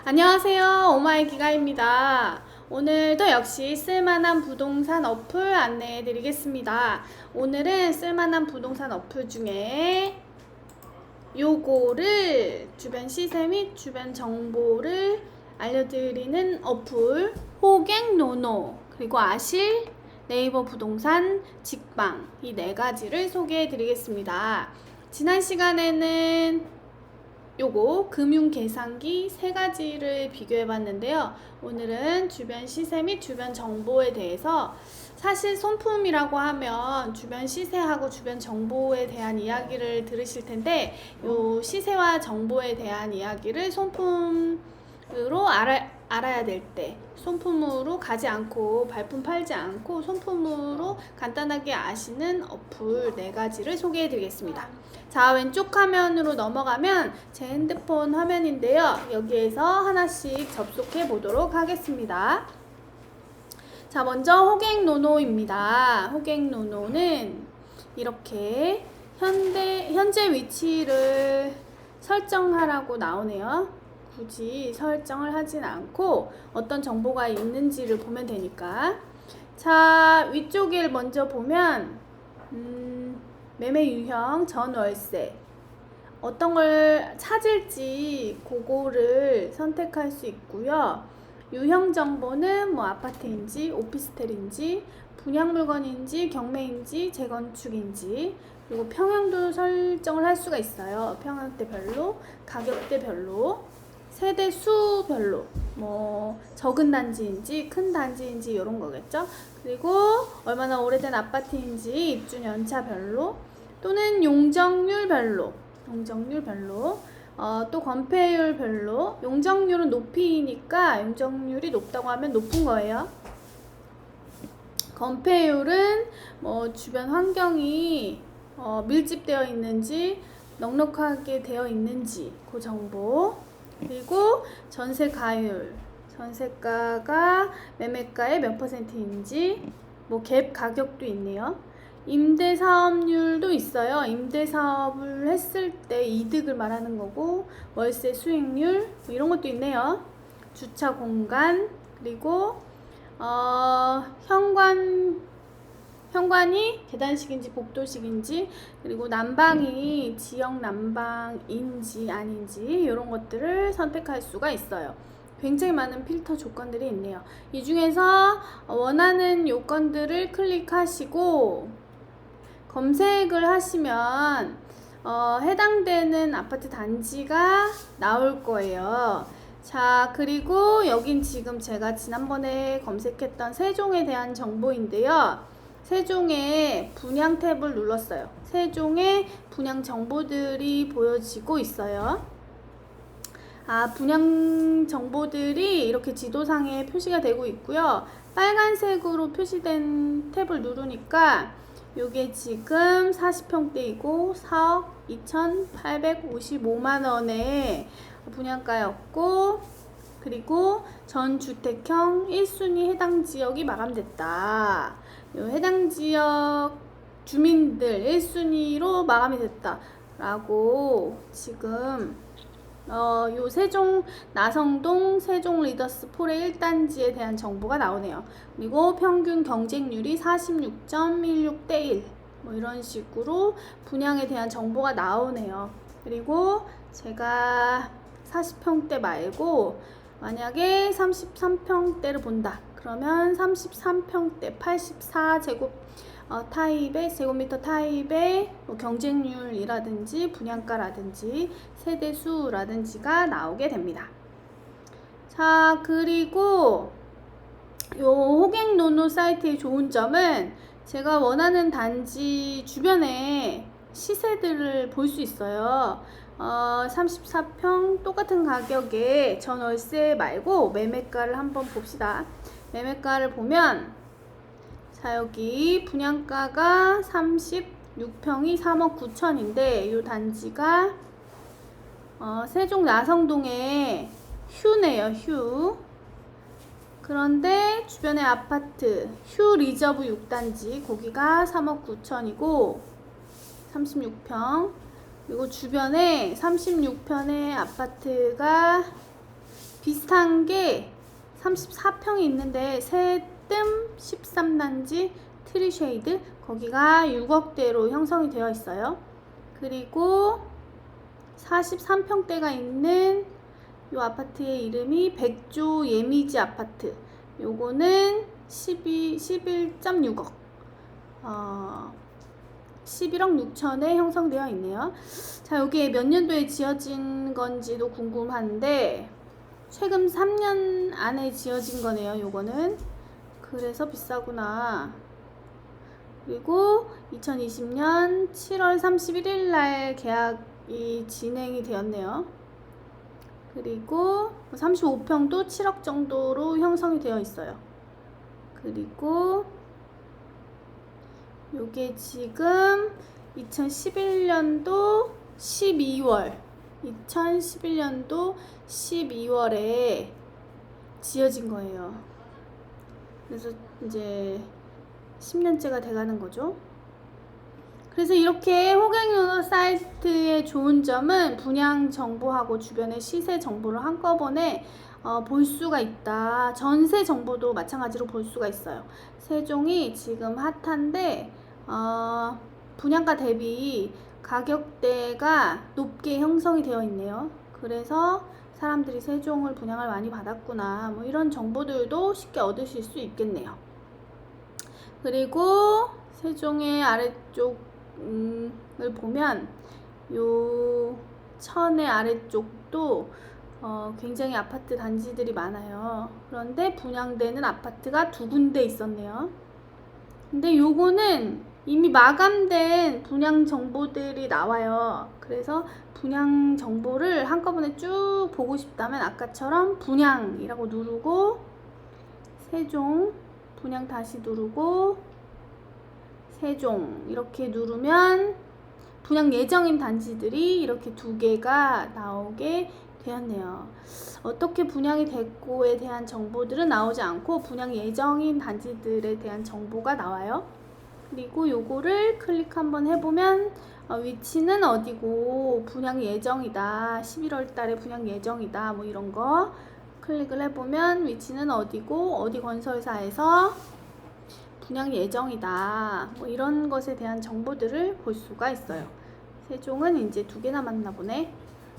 안녕하세요. 오마이 기가입니다. 오늘도 역시 쓸만한 부동산 어플 안내해 드리겠습니다. 오늘은 쓸만한 부동산 어플 중에 요거를 주변 시세 및 주변 정보를 알려드리는 어플 호갱노노, 그리고 아실, 네이버 부동산, 직방, 이 네 가지를 소개해 드리겠습니다. 지난 시간에는 요거 금융 계산기 세 가지를 비교해 봤는데요. 오늘은 주변 시세 및 주변 정보에 대해서, 사실 손품이라고 하면 주변 시세하고 주변 정보에 대한 이야기를 들으실 텐데, 요 시세와 정보에 대한 이야기를 손품으로 알아야 될 때, 손품으로 가지 않고 발품 팔지 않고 손품으로 간단하게 아시는 어플 네 가지를 소개해 드리겠습니다. 자, 왼쪽 화면으로 넘어가면 제 핸드폰 화면인데요. 여기에서 하나씩 접속해 보도록 하겠습니다. 자, 먼저 호갱노노입니다. 호갱노노는 이렇게 현재 위치를 설정하라고 나오네요. 굳이 설정을 하진 않고 어떤 정보가 있는지를 보면 되니까. 자, 위쪽을 먼저 보면 매매 유형, 전월세, 어떤 걸 찾을지 그거를 선택할 수 있고요. 유형 정보는 뭐 아파트인지 오피스텔인지 분양 물건인지 경매인지 재건축인지, 그리고 평형도 설정을 할 수가 있어요. 평형대별로, 가격대별로, 세대수별로, 뭐 적은 단지인지 큰 단지인지 이런 거겠죠. 그리고 얼마나 오래된 아파트인지 입주 연차별로, 또는 용적률별로, 또 건폐율별로. 용적률은 높이니까 용적률이 높다고 하면 높은 거예요. 건폐율은 뭐 주변 환경이 밀집되어 있는지 넉넉하게 되어 있는지 그 정보. 그리고 전세가율, 전세가가 매매가의 몇 %인지, 뭐 갭 가격도 있네요. 임대사업률도 있어요. 임대사업을 했을 때 이득을 말하는 거고, 월세 수익률 뭐 이런 것도 있네요. 주차 공간, 그리고 현관이 계단식인지 복도식인지, 그리고 난방이 지역 난방인지 아닌지 이런 것들을 선택할 수가 있어요. 굉장히 많은 필터 조건들이 있네요. 이 중에서 원하는 요건들을 클릭하시고 검색을 하시면 해당되는 아파트 단지가 나올 거예요. 자, 그리고 여긴 지금 제가 지난번에 검색했던 세종에 대한 정보인데요. 세종의 분양 탭을 눌렀어요. 세종의 분양 정보들이 보여지고 있어요. 분양 정보들이 이렇게 지도상에 표시가 되고 있고요. 빨간색으로 표시된 탭을 누르니까 요게 지금 40평대이고 4억 2,855만원의 분양가였고, 그리고 전 주택형 1순위 해당 지역이 마감됐다. 요 해당 지역 주민들 1순위로 마감이 됐다 라고 지금 요 세종 나성동 세종 리더스 폴의 1단지에 대한 정보가 나오네요. 그리고 평균 경쟁률이 46.16대 1, 뭐 이런 식으로 분양에 대한 정보가 나오네요. 그리고 제가 40평대 말고 만약에 33평대를 본다 그러면 33평대 84제곱 타입의 제곱미터 타입의 뭐 경쟁률이라든지 분양가라든지 세대수라든지가 나오게 됩니다. 자, 그리고 요 호갱노노 사이트의 좋은 점은 제가 원하는 단지 주변에 시세들을 볼 수 있어요. 34평 똑같은 가격에 전월세 말고 매매가를 한번 봅시다. 매매가를 보면, 자, 여기 분양가가 36평이 3억 9천인데 이 단지가 세종 나성동에 휴네요. 휴. 그런데 주변에 아파트 휴 리저브 6단지 거기가 3억 9천이고 36평, 그리고 주변에 36평의 아파트가 비슷한 게 34평이 있는데 새뜸 13단지 트리쉐이드 거기가 6억대로 형성이 되어 있어요. 그리고 43평대가 있는 이 아파트의 이름이 백조 예미지 아파트. 요거는 11.6억 11억 6천에 형성되어 있네요. 자, 여기에 몇 년도에 지어진 건지도 궁금한데 최근 3년 안에 지어진 거네요. 요거는 그래서 비싸구나. 그리고 2020년 7월 31일 날 계약이 진행이 되었네요. 그리고 35평도 7억 정도로 형성이 되어 있어요. 그리고 요게 지금 2011년도 12월에 지어진 거예요. 그래서 이제 10년째가 돼가는 거죠. 그래서 이렇게 호갱노 사이트의 좋은 점은 분양 정보하고 주변의 시세 정보를 한꺼번에 볼 수가 있다. 전세 정보도 마찬가지로 볼 수가 있어요. 세종이 지금 핫한데 분양가 대비 가격대가 높게 형성이 되어 있네요. 그래서 사람들이 세종을 분양을 많이 받았구나. 뭐 이런 정보들도 쉽게 얻으실 수 있겠네요. 그리고 세종의 아래쪽을 보면 요 천의 아래쪽도 굉장히 아파트 단지들이 많아요. 그런데 분양되는 아파트가 2군데 있었네요. 근데 요거는 이미 마감된 분양 정보들이 나와요. 그래서 분양 정보를 한꺼번에 쭉 보고 싶다면 아까처럼 분양이라고 누르고 세종 분양 다시 누르고 세종 이렇게 누르면 분양 예정인 단지들이 이렇게 2개가 나오게 되었네요. 어떻게 분양이 됐고에 대한 정보들은 나오지 않고 분양 예정인 단지들에 대한 정보가 나와요. 그리고 요거를 클릭 한번 해보면 위치는 어디고 분양 예정이다. 11월 달에 분양 예정이다. 뭐 이런 거 클릭을 해보면 위치는 어디고 어디 건설사에서 분양 예정이다. 뭐 이런 것에 대한 정보들을 볼 수가 있어요. 세종은 이제 2개 남았나 보네.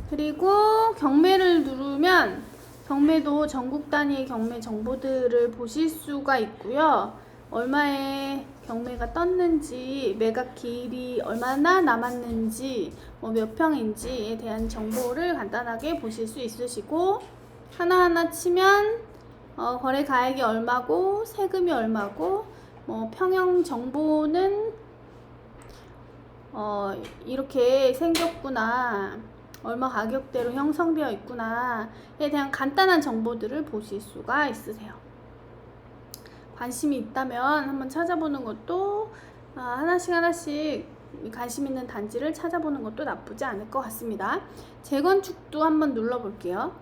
그리고 경매를 누르면 경매도 전국 단위의 경매 정보들을 보실 수가 있고요. 얼마에 경매가 떴는지, 매각 기일이 얼마나 남았는지, 몇 평인지에 대한 정보를 간단하게 보실 수 있으시고 하나하나 치면 거래 가액이 얼마고 세금이 얼마고 평형 정보는 이렇게 생겼구나, 얼마 가격대로 형성되어 있구나에 대한 간단한 정보들을 보실 수가 있으세요. 관심이 있다면 한번 찾아보는 것도 하나씩 관심 있는 단지를 찾아보는 것도 나쁘지 않을 것 같습니다. 재건축도 한번 눌러볼게요.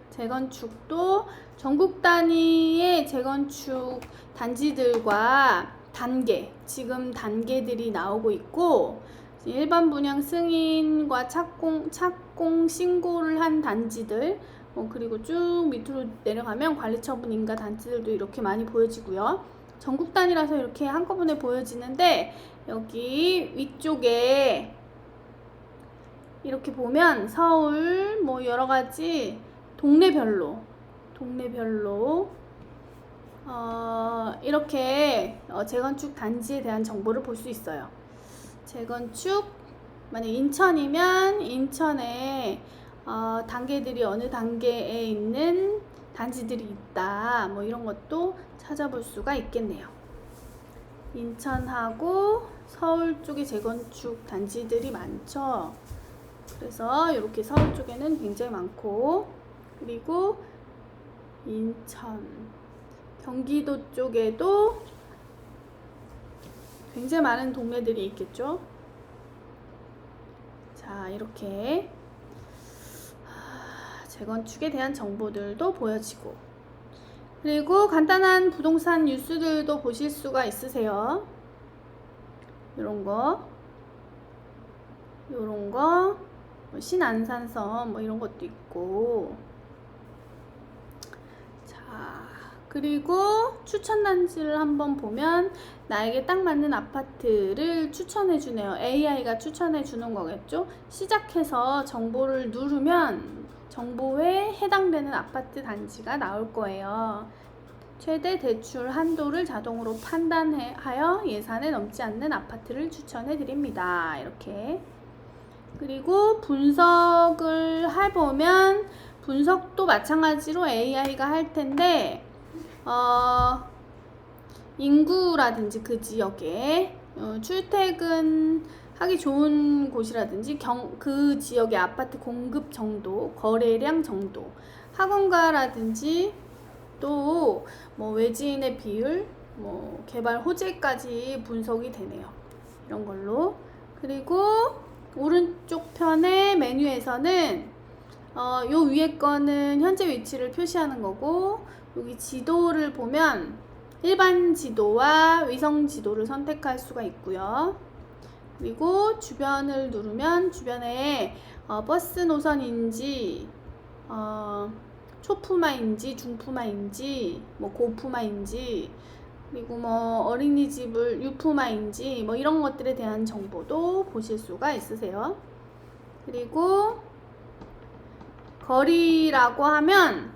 재건축도 전국 단위의 재건축 단지들과 지금 단계들이 나오고 있고 일반 분양 승인과 착공 신고를 한 단지들 그리고 쭉 밑으로 내려가면 관리처분 인가 단지들도 이렇게 많이 보여지고요. 전국 단위라서 이렇게 한꺼번에 보여지는데 여기 위쪽에 이렇게 보면 서울 여러가지 동네별로 이렇게 재건축 단지에 대한 정보를 볼 수 있어요. 재건축 만약 인천이면 인천에 단계들이 어느 단계에 있는 단지들이 있다. 이런 것도 찾아볼 수가 있겠네요. 인천하고 서울 쪽에 재건축 단지들이 많죠. 그래서 이렇게 서울 쪽에는 굉장히 많고, 그리고 인천, 경기도 쪽에도 굉장히 많은 동네들이 있겠죠. 자, 이렇게 재건축에 대한 정보들도 보여지고, 그리고 간단한 부동산 뉴스들도 보실 수가 있으세요. 요런 거 신안산섬 이런 것도 있고, 그리고 추천 단지를 한번 보면 나에게 딱 맞는 아파트를 추천해 주네요. AI가 추천해 주는 거겠죠. 시작해서 정보를 누르면 정보에 해당되는 아파트 단지가 나올 거예요. 최대 대출 한도를 자동으로 판단하여 예산에 넘지 않는 아파트를 추천해 드립니다. 이렇게. 그리고 분석을 해보면 분석도 마찬가지로 AI가 할 텐데 인구라든지 그 지역에 출퇴근하기 좋은 곳이라든지 그 지역의 아파트 공급 정도, 거래량 정도, 학원가라든지 또 뭐 외지인의 비율, 뭐 개발 호재까지 분석이 되네요. 이런 걸로. 그리고 오른쪽 편의 메뉴에서는 요 위에 거는 현재 위치를 표시하는 거고, 여기 지도를 보면 일반 지도와 위성 지도를 선택할 수가 있고요. 그리고 주변을 누르면 주변에 버스 노선인지 초품화인지 중품화인지 뭐 고품화인지 그리고 뭐 어린이집을 유품화인지 뭐 이런 것들에 대한 정보도 보실 수가 있으세요. 그리고 거리라고 하면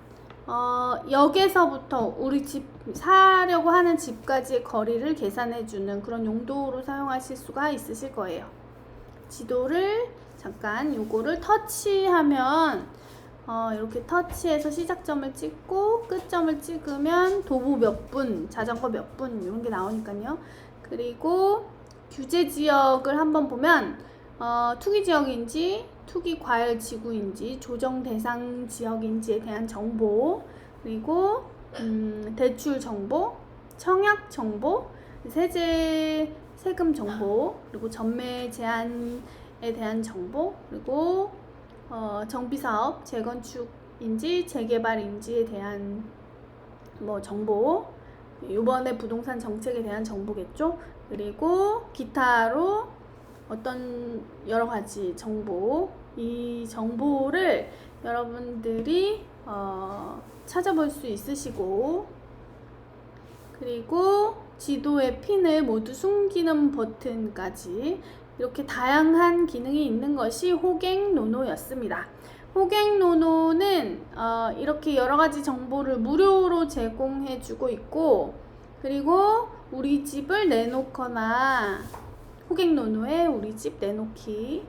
역에서부터 우리 집 사려고 하는 집까지의 거리를 계산해주는 그런 용도로 사용하실 수가 있으실 거예요. 지도를 잠깐 요거를 터치하면 이렇게 터치해서 시작점을 찍고 끝점을 찍으면 도보 몇 분, 자전거 몇 분 이런 게 나오니까요. 그리고 규제 지역을 한번 보면 투기 지역인지 투기 과열 지구인지 조정 대상 지역인지에 대한 정보, 그리고 대출 정보, 청약 정보, 세금 정보, 그리고 전매 제한에 대한 정보, 그리고 정비사업, 재건축인지 재개발인지에 대한 뭐 정보, 이번에 부동산 정책에 대한 정보겠죠. 그리고 기타로 어떤 여러 가지 정보, 이 정보를 여러분들이 찾아볼 수 있으시고, 그리고 지도의 핀을 모두 숨기는 버튼까지 이렇게 다양한 기능이 있는 것이 호갱노노였습니다. 호갱노노는 이렇게 여러 가지 정보를 무료로 제공해주고 있고, 그리고 우리 집을 내놓거나 호갱노노에 우리 집 내놓기,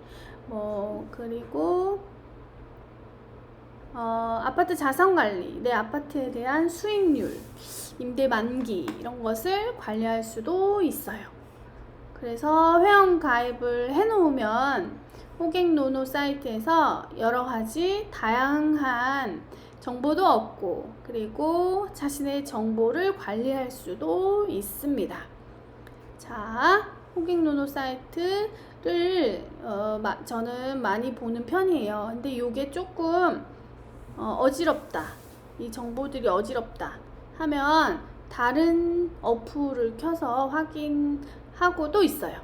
그리고 아파트 자산관리, 내 아파트에 대한 수익률, 임대 만기 이런 것을 관리할 수도 있어요. 그래서 회원 가입을 해놓으면 호갱노노 사이트에서 여러 가지 다양한 정보도 얻고, 그리고 자신의 정보를 관리할 수도 있습니다. 자, 호갱노노 사이트를 저는 많이 보는 편이에요. 근데 이게 조금 어지럽다, 이 정보들이 어지럽다 하면 다른 어플을 켜서 확인하고도 있어요.